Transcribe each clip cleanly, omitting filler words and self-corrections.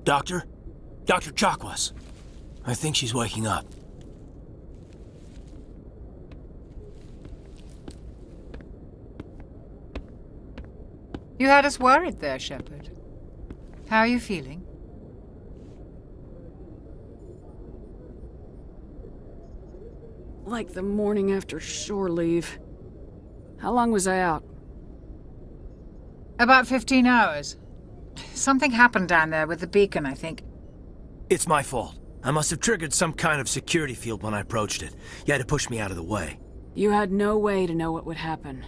Doctor? Dr. Chakwas. I think she's waking up. You had us worried there, Shepard. How are you feeling? Like the morning after shore leave. How long was I out? About 15 hours. Something happened down there with the beacon, I think. It's my fault. I must have triggered some kind of security field when I approached it. You had to push me out of the way. You had no way to know what would happen.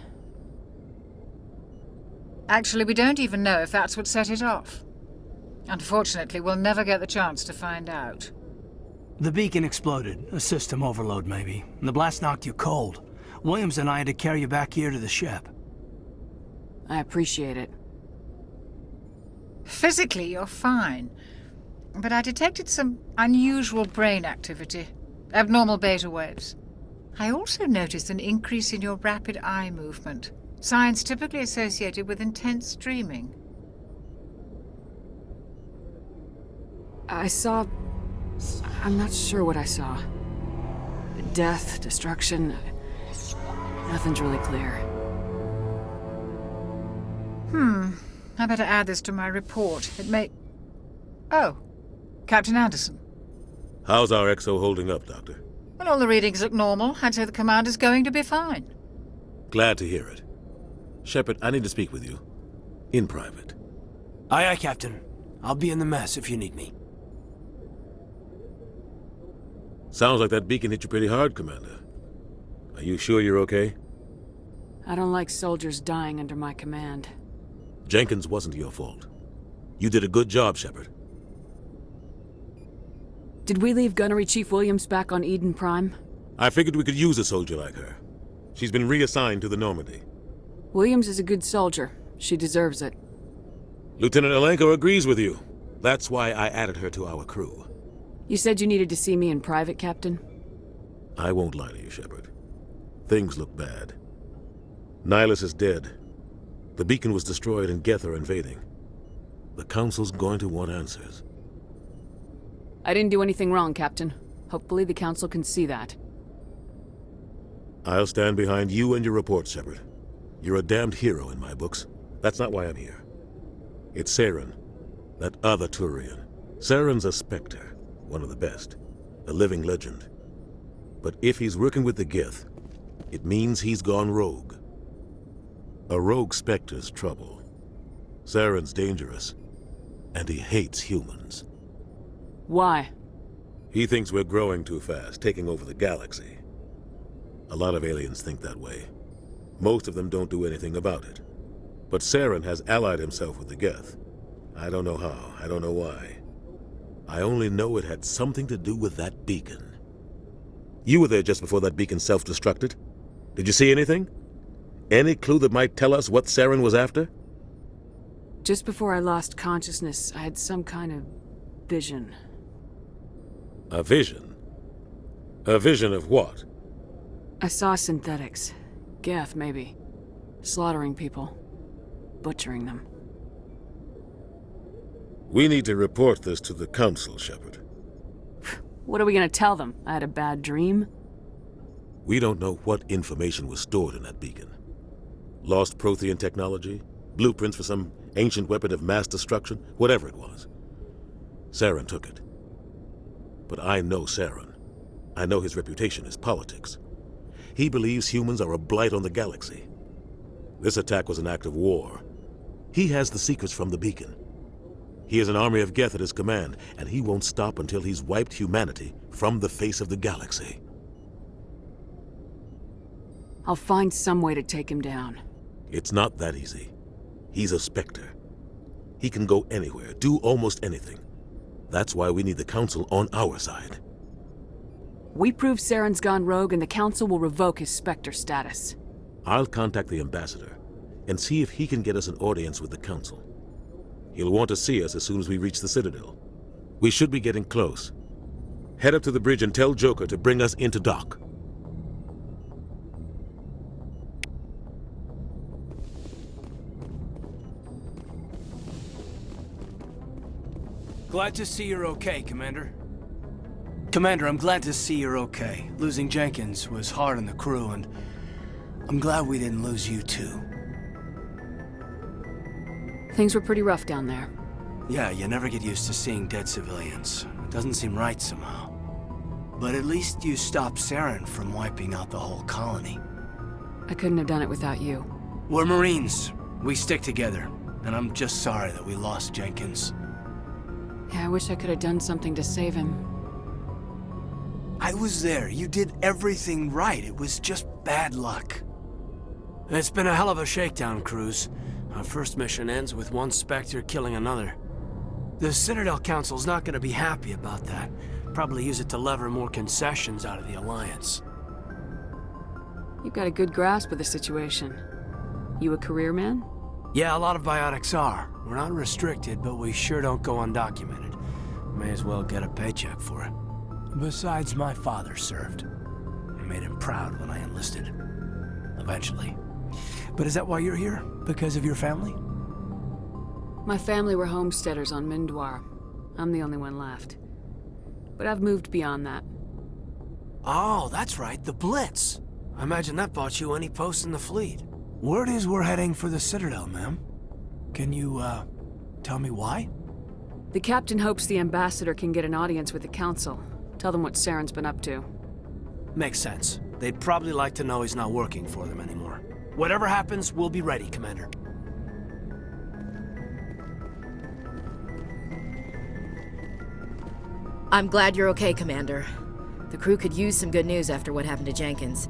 Actually, we don't even know if that's what set it off. Unfortunately, we'll never get the chance to find out. The beacon exploded. A system overload, maybe. And the blast knocked you cold. Williams and I had to carry you back here to the ship. I appreciate it. Physically, you're fine. But I detected some unusual brain activity. Abnormal beta waves. I also noticed an increase in your rapid eye movement. Signs typically associated with intense dreaming. I'm not sure what I saw. Death, destruction... Nothing's really clear. I better add this to my report. It may... Oh, Captain Anderson. How's our XO holding up, Doctor? Well, all the readings look normal. I'd say the commander's going to be fine. Glad to hear it. Shepard, I need to speak with you. In private. Aye, aye, Captain. I'll be in the mess if you need me. Sounds like that beacon hit you pretty hard, Commander. Are you sure you're okay? I don't like soldiers dying under my command. Jenkins wasn't your fault. You did a good job, Shepard. Did we leave Gunnery Chief Williams back on Eden Prime? I figured we could use a soldier like her. She's been reassigned to the Normandy. Williams is a good soldier. She deserves it. Lieutenant Alenko agrees with you. That's why I added her to our crew. You said you needed to see me in private, Captain? I won't lie to you, Shepard. Things look bad. Nihilus is dead. The beacon was destroyed and Geth are invading. The Council's going to want answers. I didn't do anything wrong, Captain. Hopefully the Council can see that. I'll stand behind you and your report, Shepard. You're a damned hero in my books. That's not why I'm here. It's Saren, that other Turian. Saren's a Spectre, one of the best, a living legend. But if he's working with the Geth, it means he's gone rogue. A rogue Spectre's trouble. Saren's dangerous, and he hates humans. Why? He thinks we're growing too fast, taking over the galaxy. A lot of aliens think that way. Most of them don't do anything about it. But Saren has allied himself with the Geth. I don't know how, I don't know why. I only know it had something to do with that beacon. You were there just before that beacon self-destructed. Did you see anything? Any clue that might tell us what Saren was after? Just before I lost consciousness, I had some kind of vision. A vision? A vision of what? I saw synthetics. Geth, maybe. Slaughtering people. Butchering them. We need to report this to the Council, Shepard. What are we gonna tell them? I had a bad dream? We don't know what information was stored in that beacon. Lost Prothean technology? Blueprints for some ancient weapon of mass destruction? Whatever it was. Saren took it. But I know Saren. I know his reputation is politics. He believes humans are a blight on the galaxy. This attack was an act of war. He has the secrets from the beacon. He has an army of Geth at his command, and he won't stop until he's wiped humanity from the face of the galaxy. I'll find some way to take him down. It's not that easy. He's a Spectre. He can go anywhere, do almost anything. That's why we need the Council on our side. We prove Saren's gone rogue and the Council will revoke his Spectre status. I'll contact the Ambassador and see if he can get us an audience with the Council. He'll want to see us as soon as we reach the Citadel. We should be getting close. Head up to the bridge and tell Joker to bring us into dock. Glad to see you're okay, Commander. Commander, I'm glad to see you're okay. Losing Jenkins was hard on the crew, and I'm glad we didn't lose you too. Things were pretty rough down there. Yeah, you never get used to seeing dead civilians. It doesn't seem right somehow. But at least you stopped Saren from wiping out the whole colony. I couldn't have done it without you. We're Marines. We stick together. And I'm just sorry that we lost Jenkins. Yeah, I wish I could have done something to save him. I was there. You did everything right. It was just bad luck. It's been a hell of a shakedown, Cruz. Our first mission ends with one Spectre killing another. The Citadel Council's not gonna be happy about that. Probably use it to lever more concessions out of the Alliance. You've got a good grasp of the situation. You a career man? Yeah, a lot of biotics are. We're not restricted, but we sure don't go undocumented. May as well get a paycheck for it. Besides, my father served. I made him proud when I enlisted. Eventually. But is that why you're here? Because of your family? My family were homesteaders on Mindwar. I'm the only one left. But I've moved beyond that. Oh, that's right, the Blitz. I imagine that bought you any post in the fleet. Word is we're heading for the Citadel, ma'am. Can you, tell me why? The captain hopes the ambassador can get an audience with the council. Tell them what Saren's been up to. Makes sense. They'd probably like to know he's not working for them anymore. Whatever happens, we'll be ready, Commander. I'm glad you're okay, Commander. The crew could use some good news after what happened to Jenkins.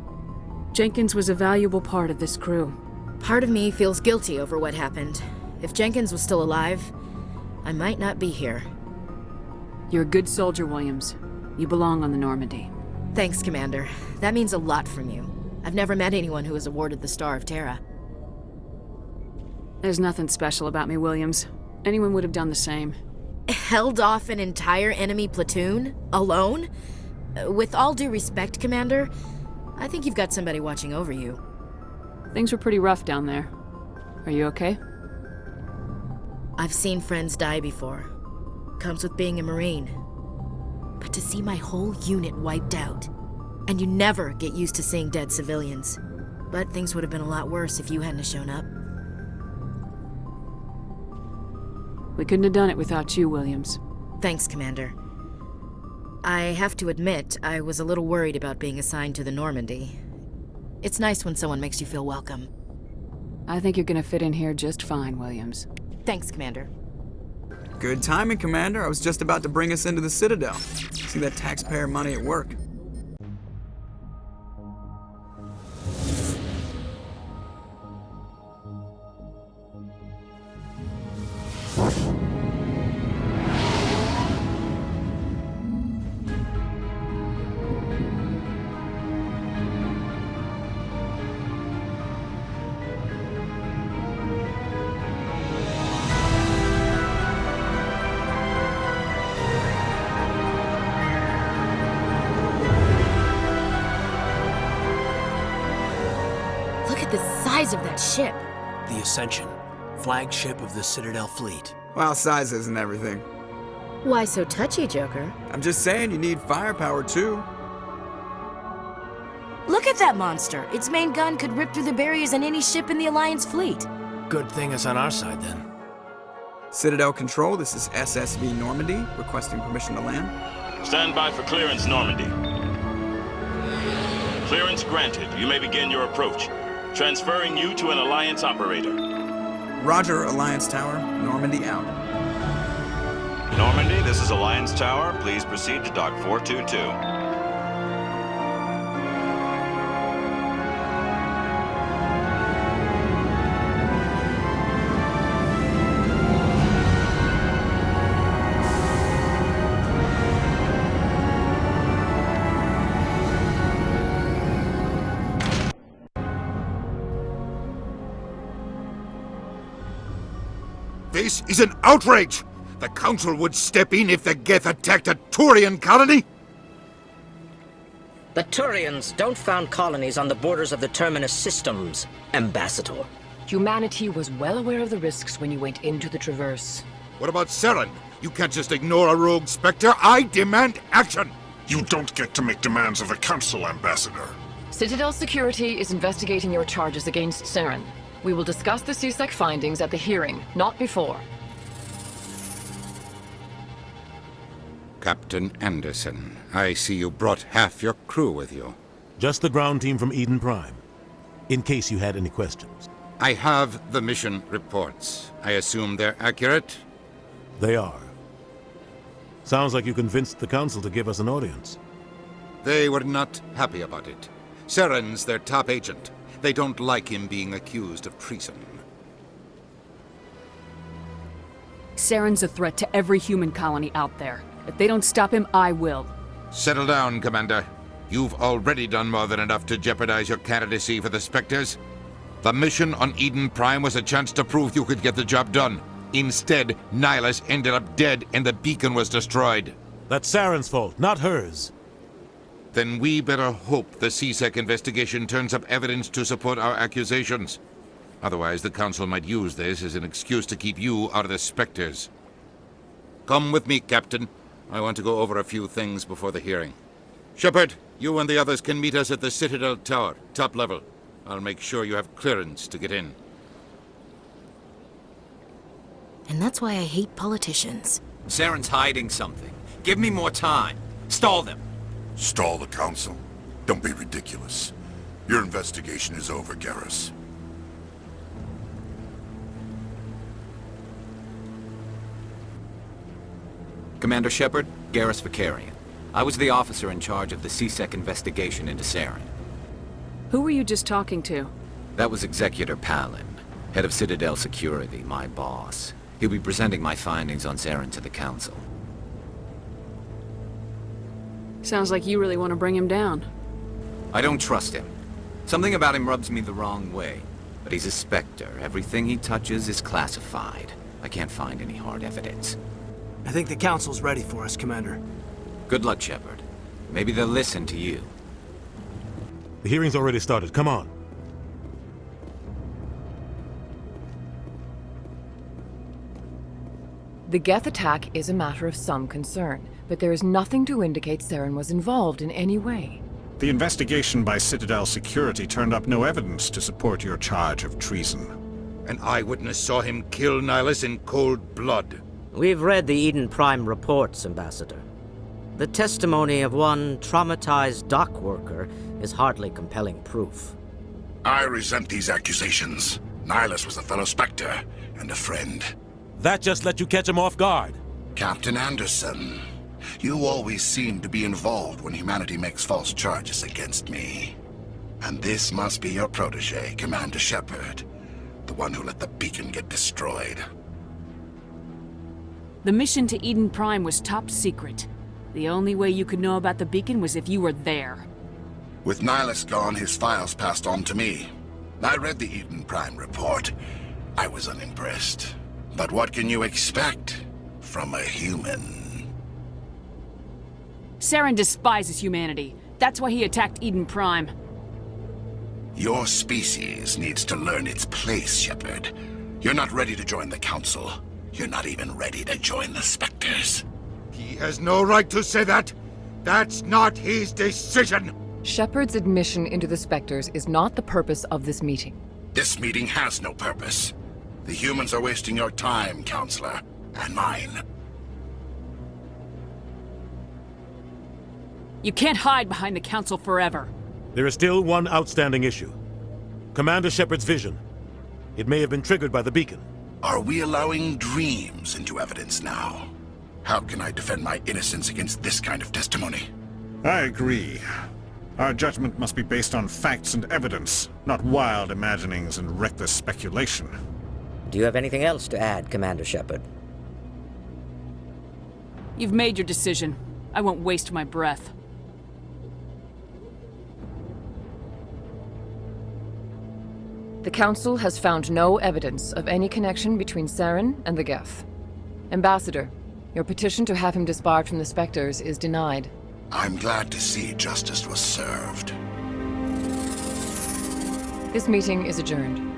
Jenkins was a valuable part of this crew. Part of me feels guilty over what happened. If Jenkins was still alive, I might not be here. You're a good soldier, Williams. You belong on the Normandy. Thanks, Commander. That means a lot from you. I've never met anyone who was awarded the Star of Terra. There's nothing special about me, Williams. Anyone would have done the same. Held off an entire enemy platoon? Alone? With all due respect, Commander, I think you've got somebody watching over you. Things were pretty rough down there. Are you okay? I've seen friends die before. Comes with being a Marine. But to see my whole unit wiped out, and you never get used to seeing dead civilians. But things would have been a lot worse if you hadn't shown up. We couldn't have done it without you, Williams. Thanks, Commander. I have to admit, I was a little worried about being assigned to the Normandy. It's nice when someone makes you feel welcome. I think you're gonna fit in here just fine, Williams. Thanks, Commander. Good timing, Commander. I was just about to bring us into the Citadel. See that taxpayer money at work. The size of that ship. The Ascension, flagship of the Citadel fleet. Well, size isn't everything. Why so touchy, Joker? I'm just saying you need firepower, too. Look at that monster. Its main gun could rip through the barriers in any ship in the Alliance fleet. Good thing it's on our side, then. Citadel Control, this is SSV Normandy, requesting permission to land. Stand by for clearance, Normandy. Clearance granted. You may begin your approach. Transferring you to an Alliance operator. Roger, Alliance Tower. Normandy out. Normandy, this is Alliance Tower. Please proceed to Dock 422. This is an outrage! The Council would step in if the Geth attacked a Turian colony? The Turians don't found colonies on the borders of the Terminus systems, Ambassador. Humanity was well aware of the risks when you went into the Traverse. What about Saren? You can't just ignore a rogue Spectre. I demand action! You don't get to make demands of the Council, Ambassador. Citadel Security is investigating your charges against Saren. We will discuss the CSEC findings at the hearing, not before. Captain Anderson, I see you brought half your crew with you. Just the ground team from Eden Prime, in case you had any questions. I have the mission reports. I assume they're accurate? They are. Sounds like you convinced the Council to give us an audience. They were not happy about it. Saren's their top agent. They don't like him being accused of treason. Saren's a threat to every human colony out there. If they don't stop him, I will. Settle down, Commander. You've already done more than enough to jeopardize your candidacy for the Spectres. The mission on Eden Prime was a chance to prove you could get the job done. Instead, Nihilus ended up dead and the beacon was destroyed. That's Saren's fault, not hers. Then we better hope the CSEC investigation turns up evidence to support our accusations. Otherwise, the Council might use this as an excuse to keep you out of the Spectres. Come with me, Captain. I want to go over a few things before the hearing. Shepard, you and the others can meet us at the Citadel Tower, top level. I'll make sure you have clearance to get in. And that's why I hate politicians. Saren's hiding something. Give me more time. Stall them. Stall the Council? Don't be ridiculous. Your investigation is over, Garrus. Commander Shepard, Garrus Vicarian. I was the officer in charge of the CSEC investigation into Saren. Who were you just talking to? That was Executor Palin, head of Citadel Security, my boss. He'll be presenting my findings on Saren to the Council. Sounds like you really want to bring him down. I don't trust him. Something about him rubs me the wrong way. But he's a Spectre. Everything he touches is classified. I can't find any hard evidence. I think the Council's ready for us, Commander. Good luck, Shepard. Maybe they'll listen to you. The hearing's already started. Come on. The Geth attack is a matter of some concern, but there is nothing to indicate Saren was involved in any way. The investigation by Citadel Security turned up no evidence to support your charge of treason. An eyewitness saw him kill Nihilus in cold blood. We've read the Eden Prime reports, Ambassador. The testimony of one traumatized dock worker is hardly compelling proof. I resent these accusations. Nihilus was a fellow Spectre and a friend. That just let you catch him off guard. Captain Anderson, you always seem to be involved when humanity makes false charges against me. And this must be your protege, Commander Shepard, the one who let the beacon get destroyed. The mission to Eden Prime was top secret. The only way you could know about the beacon was if you were there. With Nihilus gone, his files passed on to me. I read the Eden Prime report. I was unimpressed. But what can you expect from a human? Saren despises humanity. That's why he attacked Eden Prime. Your species needs to learn its place, Shepard. You're not ready to join the Council. You're not even ready to join the Spectres. He has no right to say that. That's not his decision. Shepard's admission into the Spectres is not the purpose of this meeting. This meeting has no purpose. The humans are wasting your time, Counselor, and mine. You can't hide behind the Council forever. There is still one outstanding issue. Commander Shepard's vision. It may have been triggered by the beacon. Are we allowing dreams into evidence now? How can I defend my innocence against this kind of testimony? I agree. Our judgment must be based on facts and evidence, not wild imaginings and reckless speculation. Do you have anything else to add, Commander Shepard? You've made your decision. I won't waste my breath. The Council has found no evidence of any connection between Saren and the Geth. Ambassador, your petition to have him disbarred from the Spectres is denied. I'm glad to see justice was served. This meeting is adjourned.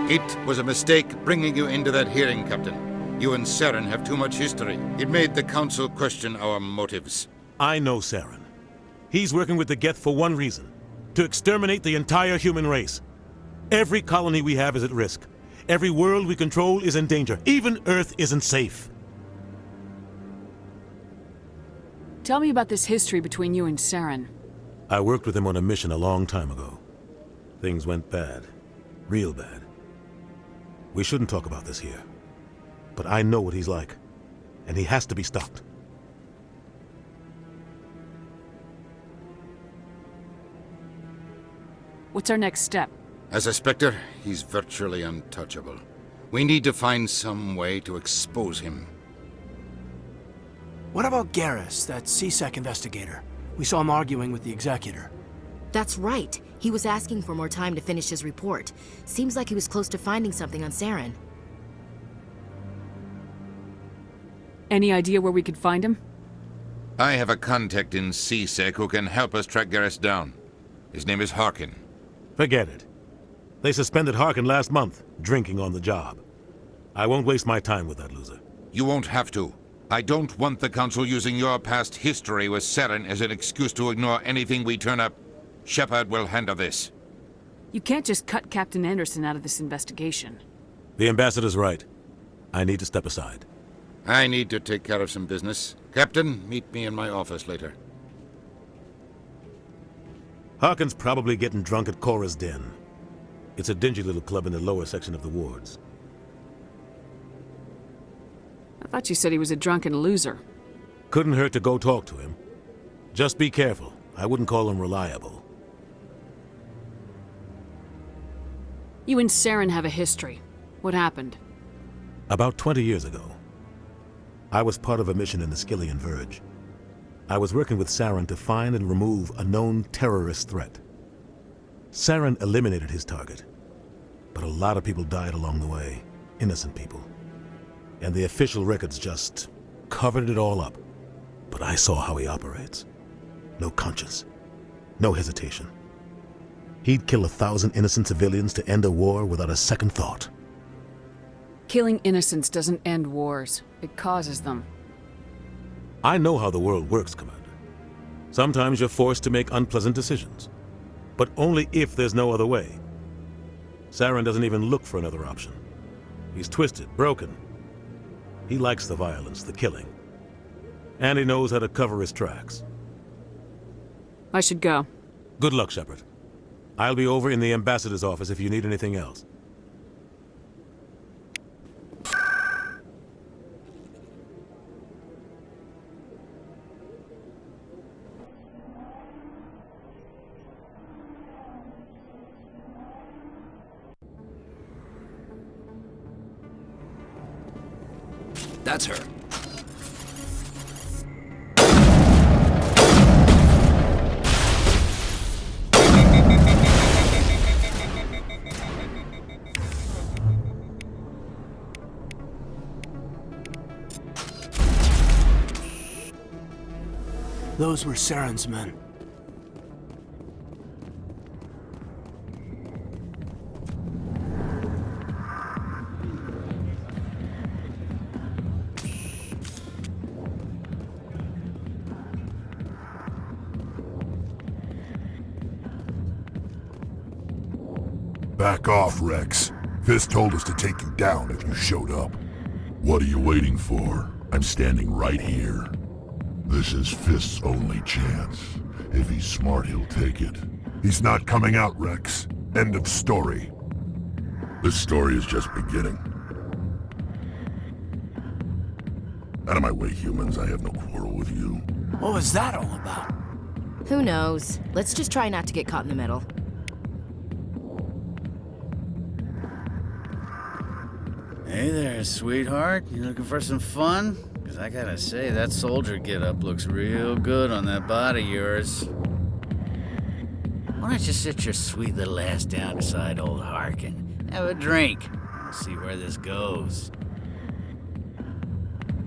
It was a mistake bringing you into that hearing, Captain. You and Saren have too much history. It made the Council question our motives. I know Saren. He's working with the Geth for one reason. To exterminate the entire human race. Every colony we have is at risk. Every world we control is in danger. Even Earth isn't safe. Tell me about this history between you and Saren. I worked with him on a mission a long time ago. Things went bad. Real bad. We shouldn't talk about this here. But I know what he's like. And he has to be stopped. What's our next step? As a Spectre, he's virtually untouchable. We need to find some way to expose him. What about Garrus, that CSEC investigator? We saw him arguing with the Executor. That's right. He was asking for more time to finish his report. Seems like he was close to finding something on Saren. Any idea where we could find him? I have a contact in CSEC who can help us track Garrus down. His name is Harkin. Forget it. They suspended Harkin last month, drinking on the job. I won't waste my time with that loser. You won't have to. I don't want the Council using your past history with Saren as an excuse to ignore anything we turn up. Shepard will handle this. You can't just cut Captain Anderson out of this investigation. The Ambassador's right. I need to step aside. I need to take care of some business. Captain, meet me in my office later. Harkin's probably getting drunk at Cora's Den. It's a dingy little club in the lower section of the wards. I thought you said he was a drunken loser. Couldn't hurt to go talk to him. Just be careful. I wouldn't call him reliable. You and Saren have a history. What happened? About 20 years ago, I was part of a mission in the Skillian Verge. I was working with Saren to find and remove a known terrorist threat. Saren eliminated his target, but a lot of people died along the way, innocent people. And the official records just covered it all up. But I saw how he operates. No conscience, no hesitation. He'd kill 1,000 innocent civilians to end a war without a second thought. Killing innocents doesn't end wars. It causes them. I know how the world works, Commander. Sometimes you're forced to make unpleasant decisions. But only if there's no other way. Saren doesn't even look for another option. He's twisted, broken. He likes the violence, the killing. And he knows how to cover his tracks. I should go. Good luck, Shepard. I'll be over in the Ambassador's office if you need anything else. That's her. Those were Saren's men. Back off, Rex. Fist told us to take you down if you showed up. What are you waiting for? I'm standing right here. This is Fist's only chance. If he's smart, he'll take it. He's not coming out, Rex. End of story. This story is just beginning. Out of my way, humans. I have no quarrel with you. What was that all about? Who knows? Let's just try not to get caught in the middle. Hey there, sweetheart. You looking for some fun? Because I gotta say, that soldier getup looks real good on that body of yours. Why don't you sit your sweet little ass down beside old Harkin? Have a drink. We'll see where this goes.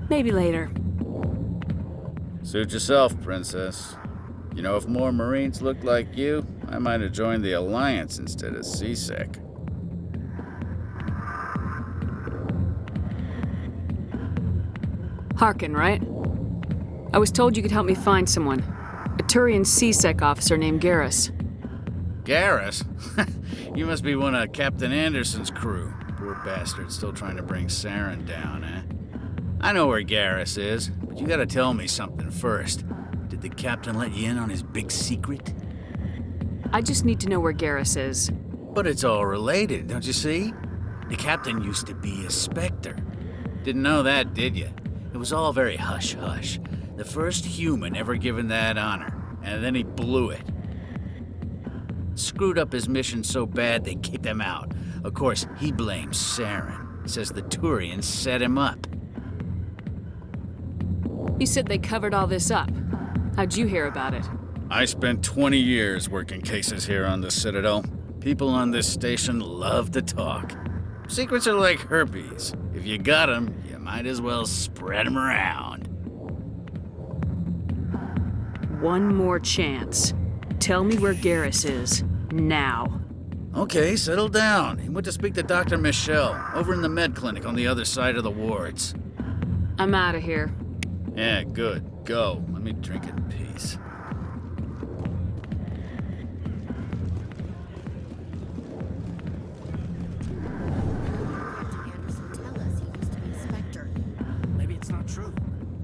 Maybe later. Suit yourself, princess. You know, if more Marines looked like you, I might have joined the Alliance instead of CSEC. Harkin, right? I was told you could help me find someone. A Turian C-Sec officer named Garrus. Garrus? You must be one of Captain Anderson's crew. Poor bastard, still trying to bring Saren down, eh? I know where Garrus is, but you gotta tell me something first. Did the captain let you in on his big secret? I just need to know where Garrus is. But it's all related, don't you see? The captain used to be a Spectre. Didn't know that, did you? It was all very hush-hush. The first human ever given that honor, and then he blew it. Screwed up his mission so bad they kicked him out. Of course, he blames Saren. Says the Turians set him up. You said they covered all this up. How'd you hear about it? I spent 20 years working cases here on the Citadel. People on this station love to talk. Secrets are like herpes. If you got them, you might as well spread them around. One more chance. Tell me where Garrus is. Now. Okay, settle down. He went to speak to Dr. Michelle, over in the med clinic on the other side of the wards. I'm out of here. Yeah, good. Go. Let me drink in peace. Maybe it's not true.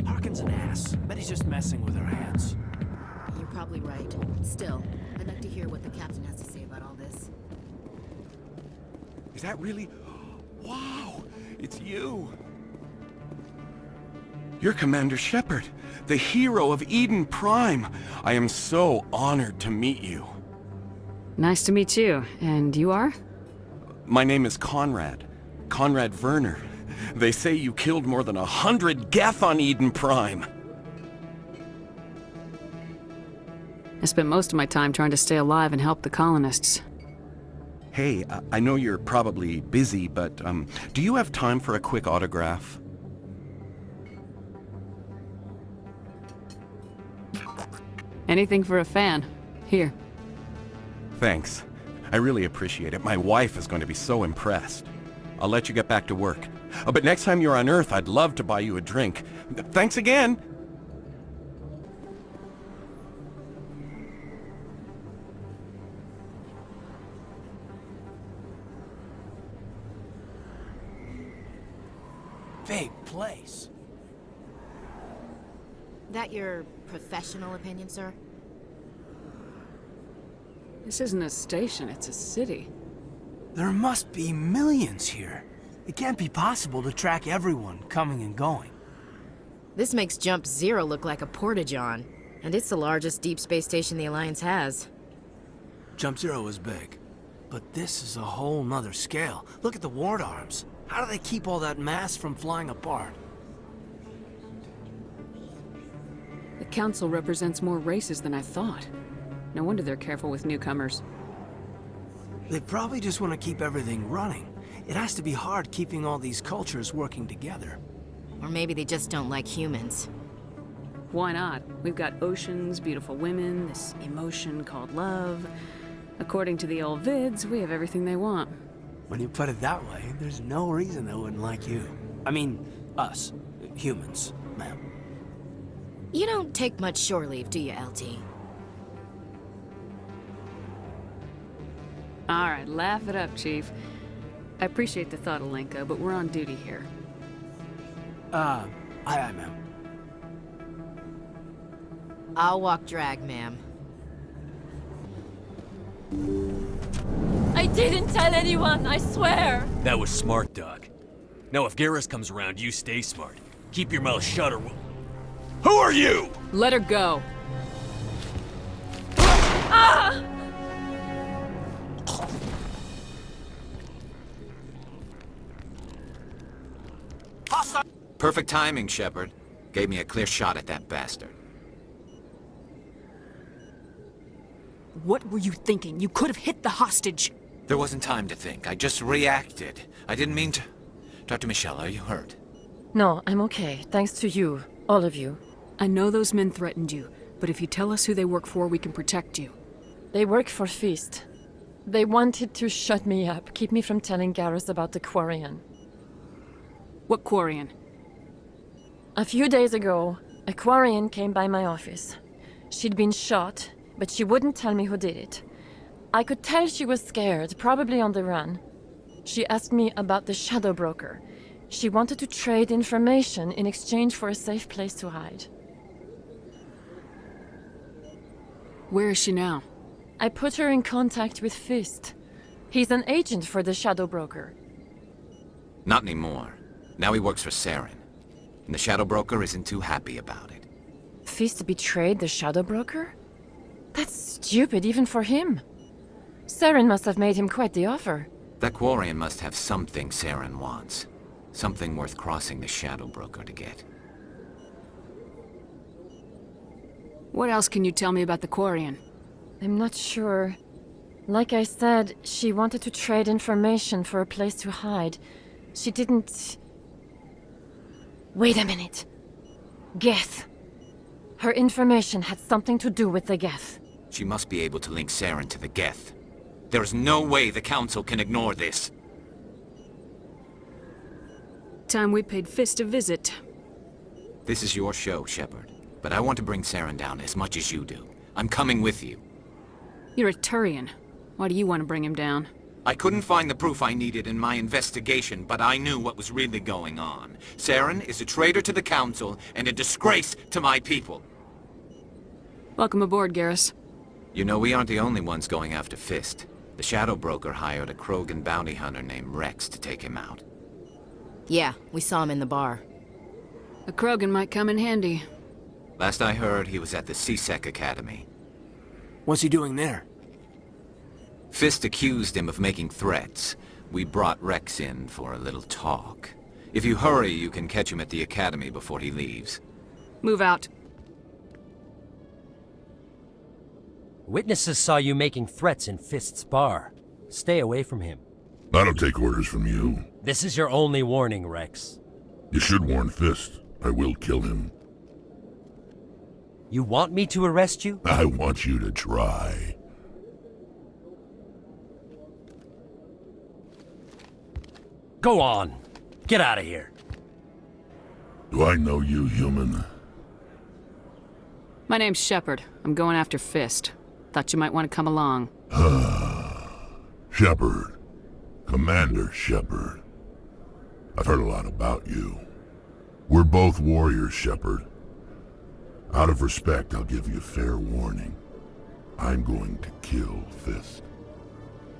Harkin's an ass. Bet he's just messing with our heads. You're probably right. Still, I'd like to hear what the captain has to say about all this. Is that really? Wow! It's you! You're Commander Shepard, the hero of Eden Prime. I am so honored to meet you. Nice to meet you. And you are? My name is Conrad. Conrad Werner. They say you killed more than 100 Geth on Eden Prime. I spent most of my time trying to stay alive and help the colonists. Hey, I know you're probably busy, but do you have time for a quick autograph? Anything for a fan. Here. Thanks. I really appreciate it. My wife is going to be so impressed. I'll let you get back to work. But next time you're on Earth, I'd love to buy you a drink. Thanks again! Big place. That your professional opinion, sir? This isn't a station, it's a city. There must be millions here. It can't be possible to track everyone coming and going. This makes Jump Zero look like a porta-john, and it's the largest deep space station the Alliance has. Jump Zero is big, but this is a whole nother scale. Look at the ward arms. How do they keep all that mass from flying apart? The Council represents more races than I thought. No wonder they're careful with newcomers. They probably just want to keep everything running. It has to be hard keeping all these cultures working together. Or maybe they just don't like humans. Why not? We've got oceans, beautiful women, this emotion called love. According to the old vids, we have everything they want. When you put it that way, there's no reason they wouldn't like you. I mean, us. Humans, ma'am. You don't take much shore leave, do you, LT? Alright, laugh it up, Chief. I appreciate the thought, Alenka, but we're on duty here. Aye, ma'am. I'll walk drag, ma'am. I didn't tell anyone, I swear! That was smart, Doc. Now if Garrus comes around, you stay smart. Keep your mouth shut or we'll... Who are you?! Let her go! Ah! Perfect timing, Shepard. Gave me a clear shot at that bastard. What were you thinking? You could have hit the hostage! There wasn't time to think. I just reacted. I didn't mean to... Dr. Michelle, are you hurt? No, I'm okay. Thanks to you. All of you. I know those men threatened you, but if you tell us who they work for, we can protect you. They work for Feast. They wanted to shut me up, keep me from telling Garrus about the Quarian. What Quarian? A few days ago, a Quarian came by my office. She'd been shot, but she wouldn't tell me who did it. I could tell she was scared, probably on the run. She asked me about the Shadow Broker. She wanted to trade information in exchange for a safe place to hide. Where is she now? I put her in contact with Fist. He's an agent for the Shadow Broker. Not anymore. Now he works for Saren. And the Shadow Broker isn't too happy about it. Fist betrayed the Shadow Broker? That's stupid even for him. Saren must have made him quite the offer. That Quarian must have something Saren wants. Something worth crossing the Shadow Broker to get. What else can you tell me about the Quarian? I'm not sure. Like I said, she wanted to trade information for a place to hide. She didn't... Wait a minute. Geth. Her information had something to do with the Geth. She must be able to link Saren to the Geth. There is no way the Council can ignore this. Time we paid Fist a visit. This is your show, Shepard. But I want to bring Saren down as much as you do. I'm coming with you. You're a Turian. Why do you want to bring him down? I couldn't find the proof I needed in my investigation, but I knew what was really going on. Saren is a traitor to the Council and a disgrace to my people. Welcome aboard, Garrus. You know, we aren't the only ones going after Fist. The Shadow Broker hired a Krogan bounty hunter named Rex to take him out. Yeah, we saw him in the bar. A Krogan might come in handy. Last I heard, he was at the C-Sec Academy. What's he doing there? Fist accused him of making threats. We brought Rex in for a little talk. If you hurry, you can catch him at the Academy before he leaves. Move out. Witnesses saw you making threats in Fist's bar. Stay away from him. I don't take orders from you. This is your only warning, Rex. You should warn Fist. I will kill him. You want me to arrest you? I want you to try. Go on. Get out of here. Do I know you, human? My name's Shepard. I'm going after Fist. Thought you might want to come along. Shepard. Commander Shepard. I've heard a lot about you. We're both warriors, Shepard. Out of respect, I'll give you fair warning. I'm going to kill Fist.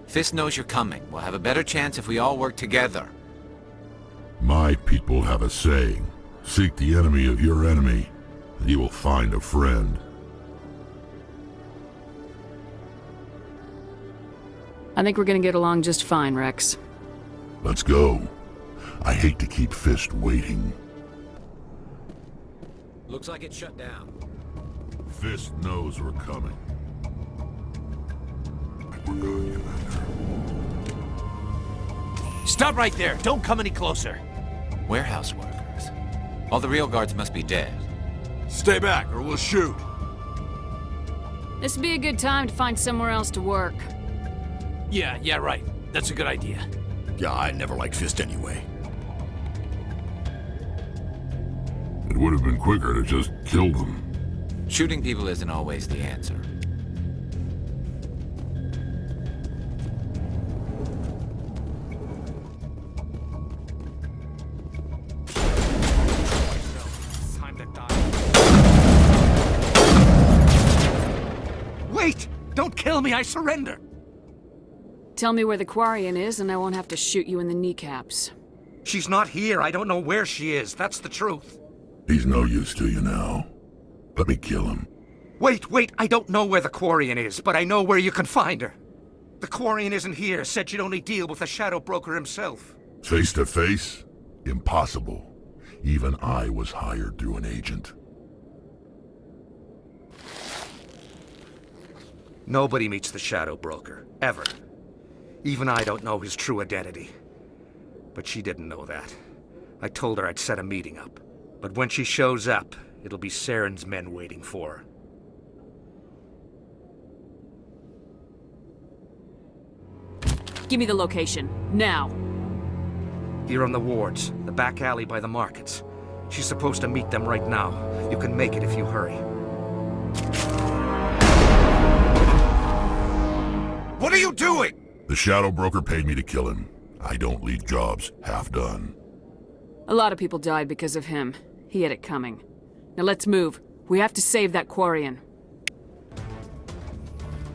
Fist knows you're coming. We'll have a better chance if we all work together. My people have a saying. Seek the enemy of your enemy, and you will find a friend. I think we're gonna get along just fine, Rex. Let's go. I hate to keep Fist waiting. Looks like it's shut down. Fist knows we're coming. We're good, Commander. Stop right there! Don't come any closer! Warehouse workers. All the real guards must be dead. Stay back, or we'll shoot. This'd be a good time to find somewhere else to work. Yeah, right. That's a good idea. Yeah, I never liked Fist anyway. It would have been quicker to just kill them. Shooting people isn't always the answer. Wait! Don't kill me, I surrender! Tell me where the Quarian is, and I won't have to shoot you in the kneecaps. She's not here. I don't know where she is. That's the truth. He's no use to you now. Let me kill him. Wait! I don't know where the Quarian is, but I know where you can find her. The Quarian isn't here. Said she'd only deal with the Shadow Broker himself. Face to face? Impossible. Even I was hired through an agent. Nobody meets the Shadow Broker. Ever. Even I don't know his true identity. But she didn't know that. I told her I'd set a meeting up. But when she shows up, it'll be Saren's men waiting for her. Give me the location, now. Here on the wards, the back alley by the markets. She's supposed to meet them right now. You can make it if you hurry. What are you doing? The Shadow Broker paid me to kill him. I don't leave jobs half done. A lot of people died because of him. He had it coming. Now let's move. We have to save that Quarian.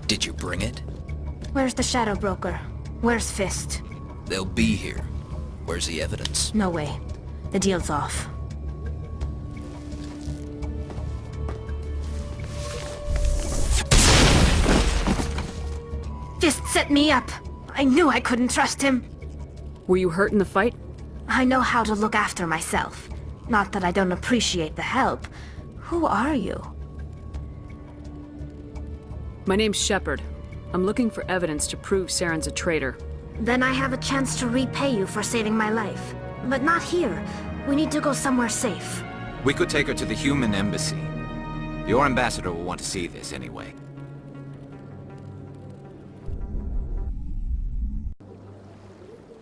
Did you bring it? Where's the Shadow Broker? Where's Fist? They'll be here. Where's the evidence? No way. The deal's off. Fist set me up. I knew I couldn't trust him. Were you hurt in the fight? I know how to look after myself. Not that I don't appreciate the help. Who are you? My name's Shepard. I'm looking for evidence to prove Saren's a traitor. Then I have a chance to repay you for saving my life. But not here. We need to go somewhere safe. We could take her to the human embassy. Your ambassador will want to see this anyway.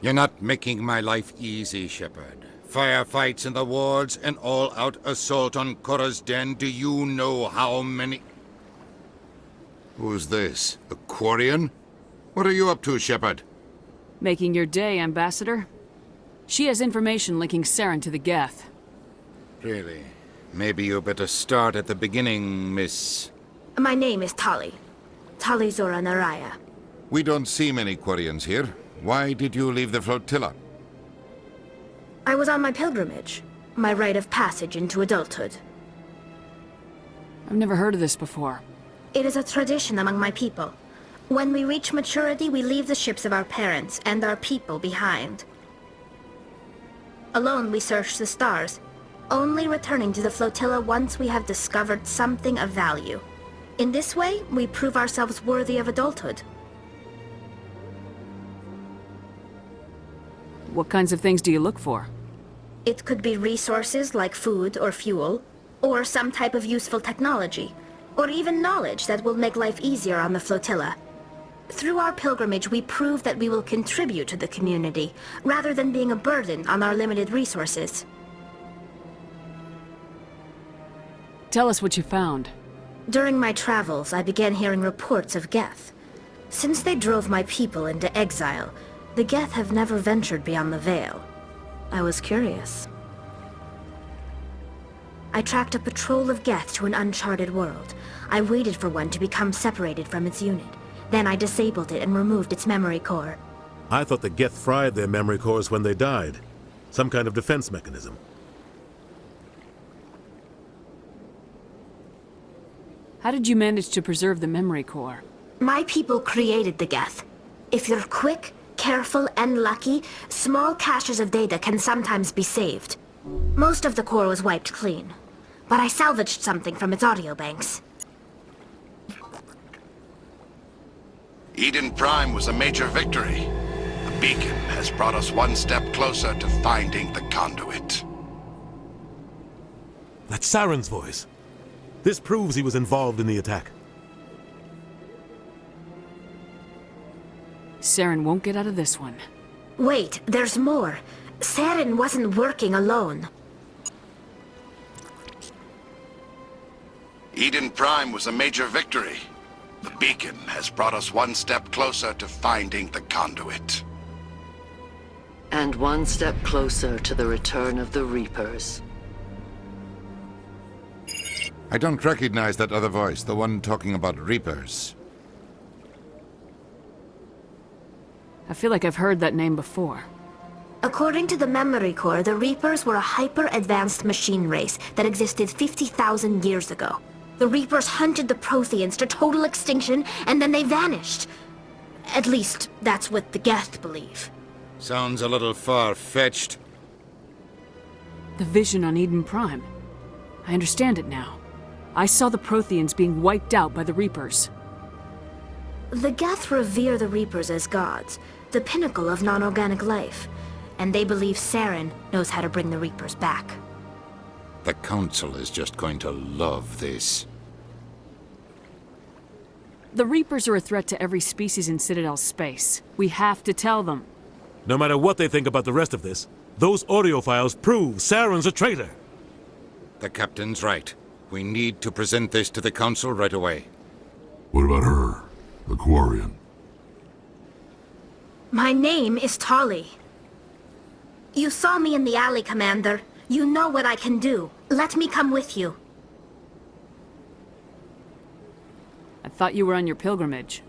You're not making my life easy, Shepard. Firefights in the wards, an all-out assault on Korra's den. Do you know how many... Who's this? A Quarian? What are you up to, Shepard? Making your day, Ambassador. She has information linking Saren to the Geth. Really? Maybe you better start at the beginning, Miss... My name is Tali. Tali Zora Naraya. We don't see many Quarians here. Why did you leave the flotilla? I was on my pilgrimage. My rite of passage into adulthood. I've never heard of this before. It is a tradition among my people. When we reach maturity, we leave the ships of our parents and our people behind. Alone, we search the stars, only returning to the flotilla once we have discovered something of value. In this way, we prove ourselves worthy of adulthood. What kinds of things do you look for? It could be resources like food or fuel, or some type of useful technology, or even knowledge that will make life easier on the flotilla. Through our pilgrimage, we prove that we will contribute to the community, rather than being a burden on our limited resources. Tell us what you found. During my travels, I began hearing reports of Geth. Since they drove my people into exile, the Geth have never ventured beyond the Veil. I was curious. I tracked a patrol of Geth to an uncharted world. I waited for one to become separated from its unit. Then I disabled it and removed its memory core. I thought the Geth fried their memory cores when they died. Some kind of defense mechanism. How did you manage to preserve the memory core? My people created the Geth. If you're quick, careful, and lucky, small caches of data can sometimes be saved. Most of the core was wiped clean, but I salvaged something from its audio banks. Eden Prime was a major victory. The beacon has brought us one step closer to finding the conduit. That's Saren's voice. This proves he was involved in the attack. Saren won't get out of this one. Wait, there's more. Saren wasn't working alone. Eden Prime was a major victory. The beacon has brought us one step closer to finding the conduit. And one step closer to the return of the Reapers. I don't recognize that other voice, the one talking about Reapers. I feel like I've heard that name before. According to the memory core, the Reapers were a hyper-advanced machine race that existed 50,000 years ago. The Reapers hunted the Protheans to total extinction, and then they vanished. At least, that's what the Geth believe. Sounds a little far-fetched. The vision on Eden Prime. I understand it now. I saw the Protheans being wiped out by the Reapers. The Geth revere the Reapers as gods, the pinnacle of non-organic life, and they believe Saren knows how to bring the Reapers back. The Council is just going to love this. The Reapers are a threat to every species in Citadel space. We have to tell them. No matter what they think about the rest of this, those audio files prove Saren's a traitor. The captain's right. We need to present this to the Council right away. What about her? The Quarian? My name is Tali. You saw me in the alley, Commander. You know what I can do. Let me come with you. I thought you were on your pilgrimage.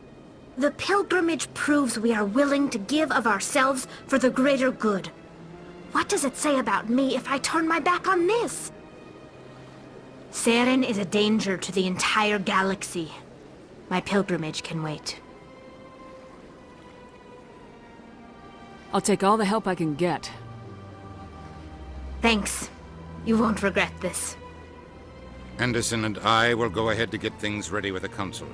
The pilgrimage proves we are willing to give of ourselves for the greater good. What does it say about me if I turn my back on this? Saren is a danger to the entire galaxy. My pilgrimage can wait. I'll take all the help I can get. Thanks. You won't regret this. Anderson and I will go ahead to get things ready with the Council.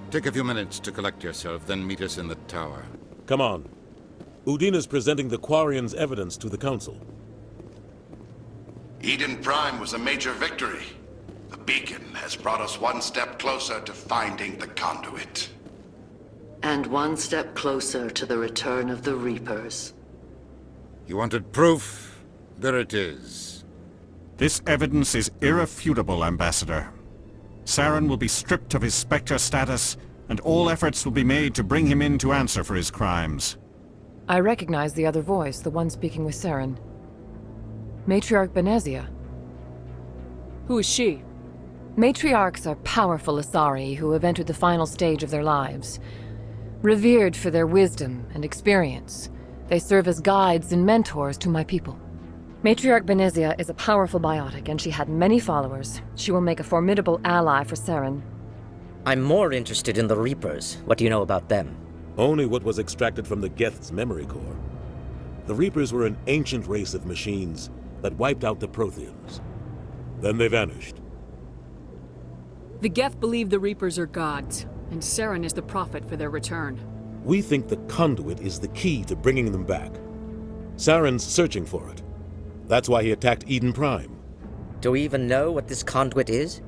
Take a few minutes to collect yourself, then meet us in the tower. Come on. Udina's presenting the Quarian's evidence to the Council. Eden Prime was a major victory. The beacon has brought us one step closer to finding the conduit. And one step closer to the return of the Reapers. You wanted proof? There it is. This evidence is irrefutable, Ambassador. Saren will be stripped of his Spectre status, and all efforts will be made to bring him in to answer for his crimes. I recognize the other voice, the one speaking with Saren. Matriarch Benezia. Who is she? Matriarchs are powerful Asari who have entered the final stage of their lives. Revered for their wisdom and experience, they serve as guides and mentors to my people. Matriarch Benezia is a powerful biotic, and she had many followers. She will make a formidable ally for Saren. I'm more interested in the Reapers. What do you know about them? Only what was extracted from the Geth's memory core. The Reapers were an ancient race of machines that wiped out the Protheans. Then they vanished. The Geth believe the Reapers are gods, and Saren is the prophet for their return. We think the conduit is the key to bringing them back. Saren's searching for it. That's why he attacked Eden Prime. Do we even know what this conduit is?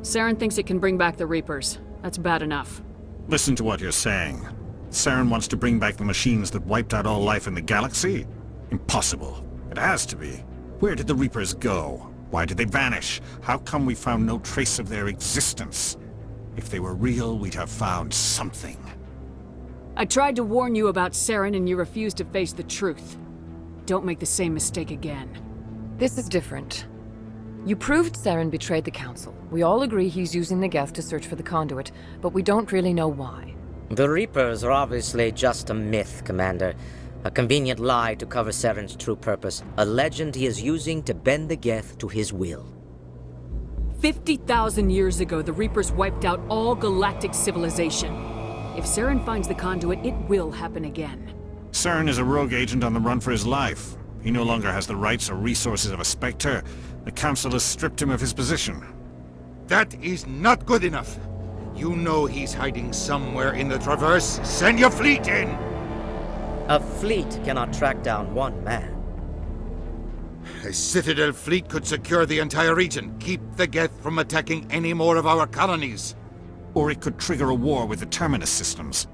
Saren thinks it can bring back the Reapers. That's bad enough. Listen to what you're saying. Saren wants to bring back the machines that wiped out all life in the galaxy? Impossible. It has to be. Where did the Reapers go? Why did they vanish? How come we found no trace of their existence? If they were real, we'd have found something. I tried to warn you about Saren and you refused to face the truth. Don't make the same mistake again. This is different. You proved Saren betrayed the Council. We all agree he's using the Geth to search for the conduit, but we don't really know why. The Reapers are obviously just a myth, Commander. A convenient lie to cover Saren's true purpose. A legend he is using to bend the Geth to his will. 50,000 years ago, the Reapers wiped out all galactic civilization. If Saren finds the conduit, it will happen again. Saren is a rogue agent on the run for his life. He no longer has the rights or resources of a Spectre. The Council has stripped him of his position. That is not good enough. You know he's hiding somewhere in the Traverse. Send your fleet in! A fleet cannot track down one man. A Citadel fleet could secure the entire region, keep the Geth from attacking any more of our colonies. Or it could trigger a war with the Terminus systems.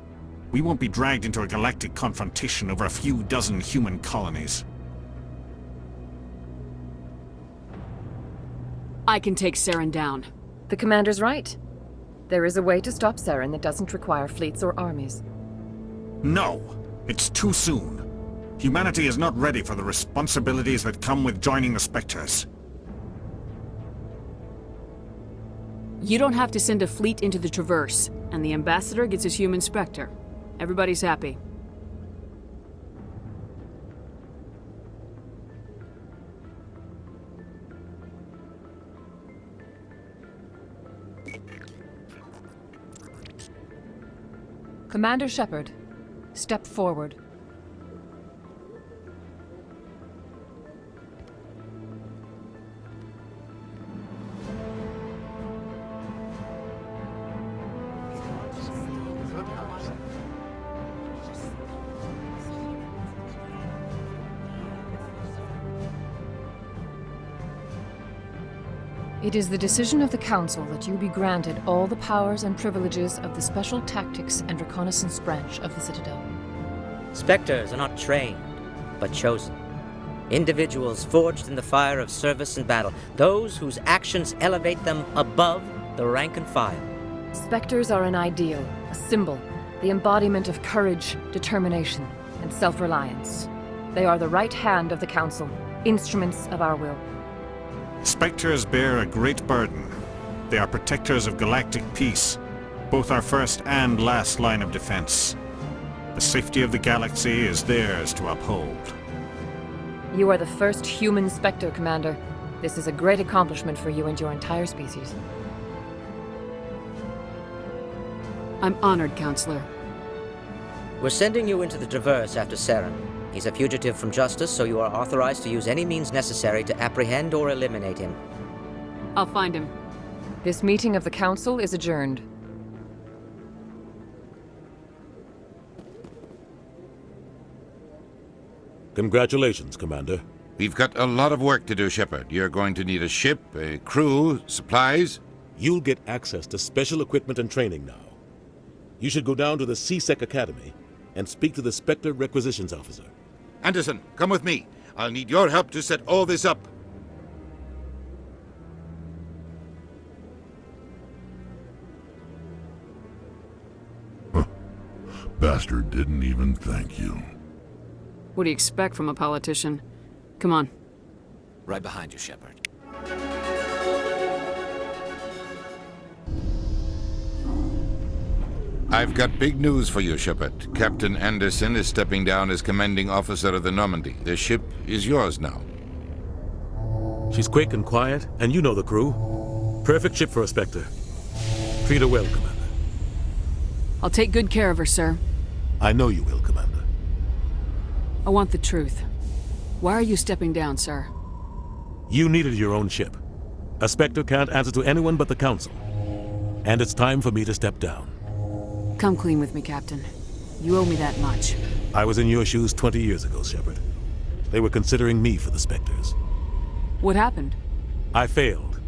We won't be dragged into a galactic confrontation over a few dozen human colonies. I can take Saren down. The Commander's right. There is a way to stop Saren that doesn't require fleets or armies. No! It's too soon. Humanity is not ready for the responsibilities that come with joining the Spectres. You don't have to send a fleet into the Traverse, and the Ambassador gets his human Spectre. Everybody's happy. Commander Shepard, step forward. It is the decision of the Council that you be granted all the powers and privileges of the Special Tactics and Reconnaissance Branch of the Citadel. Spectres are not trained, but chosen. Individuals forged in the fire of service and battle. Those whose actions elevate them above the rank and file. Spectres are an ideal, a symbol, the embodiment of courage, determination, and self-reliance. They are the right hand of the Council, instruments of our will. Spectres bear a great burden. They are protectors of galactic peace, both our first and last line of defense. The safety of the galaxy is theirs to uphold. You are the first human Spectre, Commander. This is a great accomplishment for you and your entire species. I'm honored, Counselor. We're sending you into the Traverse after Saren. He's a fugitive from justice, so you are authorized to use any means necessary to apprehend or eliminate him. I'll find him. This meeting of the Council is adjourned. Congratulations, Commander. We've got a lot of work to do, Shepard. You're going to need a ship, a crew, supplies. You'll get access to special equipment and training now. You should go down to the C-Sec Academy and speak to the Spectre Requisitions Officer. Anderson, come with me. I'll need your help to set all this up. Bastard didn't even thank you. What do you expect from a politician? Come on. Right behind you, Shepard. I've got big news for you, Shepard. Captain Anderson is stepping down as commanding officer of the Normandy. The ship is yours now. She's quick and quiet, and you know the crew. Perfect ship for a Spectre. Treat her well, Commander. I'll take good care of her, sir. I know you will, Commander. I want the truth. Why are you stepping down, sir? You needed your own ship. A Spectre can't answer to anyone but the Council. And it's time for me to step down. Come clean with me, Captain. You owe me that much. I was in your shoes 20 years ago, Shepard. They were considering me for the Spectres. What happened? I failed.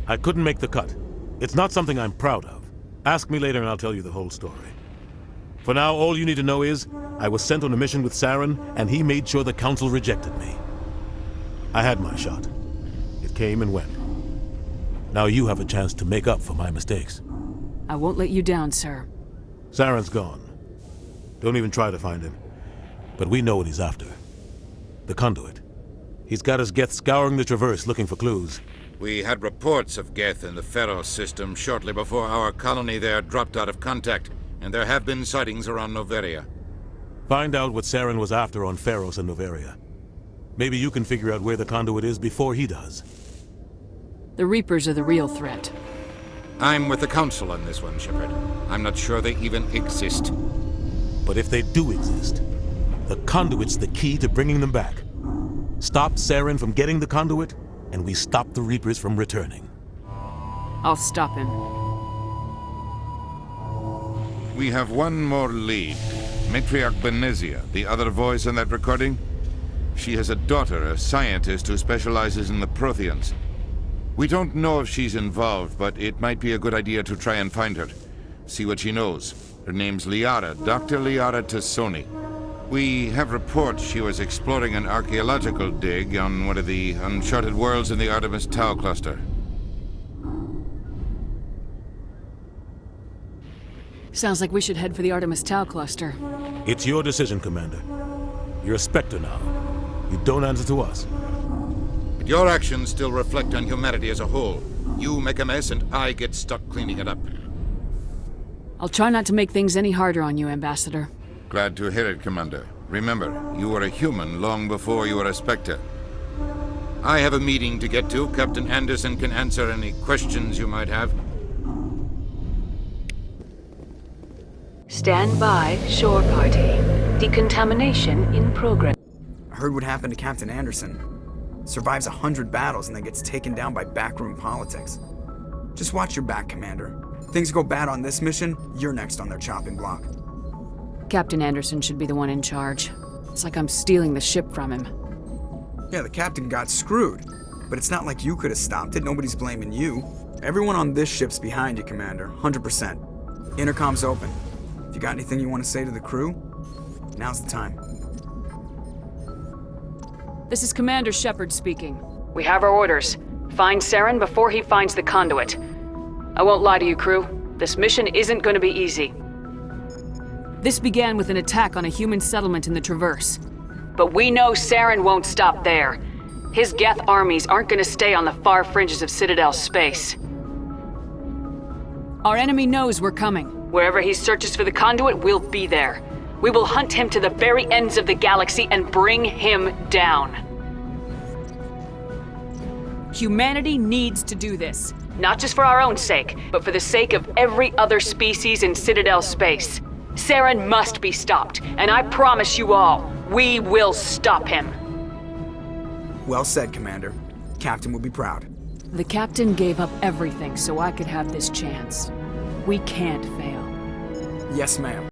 I couldn't make the cut. It's not something I'm proud of. Ask me later and I'll tell you the whole story. For now, all you need to know is, I was sent on a mission with Saren, and he made sure the Council rejected me. I had my shot. It came and went. Now you have a chance to make up for my mistakes. I won't let you down, sir. Saren's gone. Don't even try to find him. But we know what he's after. The conduit. He's got his Geth scouring the Traverse looking for clues. We had reports of Geth in the Pharos system shortly before our colony there dropped out of contact, and there have been sightings around Noveria. Find out what Saren was after on Pharos and Noveria. Maybe you can figure out where the conduit is before he does. The Reapers are the real threat. I'm with the Council on this one, Shepard. I'm not sure they even exist. But if they do exist, the conduit's the key to bringing them back. Stop Saren from getting the conduit, and we stop the Reapers from returning. I'll stop him. We have one more lead. Matriarch Benezia, the other voice in that recording. She has a daughter, a scientist who specializes in the Protheans. We don't know if she's involved, but it might be a good idea to try and find her. See what she knows. Her name's Liara, Dr. Liara Tassoni. We have reports she was exploring an archaeological dig on one of the uncharted worlds in the Artemis Tau cluster. Sounds like we should head for the Artemis Tau cluster. It's your decision, Commander. You're a Spectre now. You don't answer to us. But your actions still reflect on humanity as a whole. You make a mess and I get stuck cleaning it up. I'll try not to make things any harder on you, Ambassador. Glad to hear it, Commander. Remember, you were a human long before you were a Spectre. I have a meeting to get to. Captain Anderson can answer any questions you might have. Stand by, shore party. Decontamination in progress. I heard what happened to Captain Anderson. Survives 100 battles and then gets taken down by backroom politics. Just watch your back, Commander. Things go bad on this mission, you're next on their chopping block. Captain Anderson should be the one in charge. It's like I'm stealing the ship from him. Yeah, the captain got screwed. But it's not like you could have stopped it. Nobody's blaming you. Everyone on this ship's behind you, Commander. 100%. Intercom's open. If you got anything you want to say to the crew, now's the time. This is Commander Shepard speaking. We have our orders. Find Saren before he finds the conduit. I won't lie to you, crew. This mission isn't going to be easy. This began with an attack on a human settlement in the Traverse. But we know Saren won't stop there. His Geth armies aren't going to stay on the far fringes of Citadel space. Our enemy knows we're coming. Wherever he searches for the conduit, we'll be there. We will hunt him to the very ends of the galaxy and bring him down. Humanity needs to do this. Not just for our own sake, but for the sake of every other species in Citadel space. Saren must be stopped, and I promise you all, we will stop him. Well said, Commander. Captain will be proud. The Captain gave up everything so I could have this chance. We can't fail. Yes, ma'am.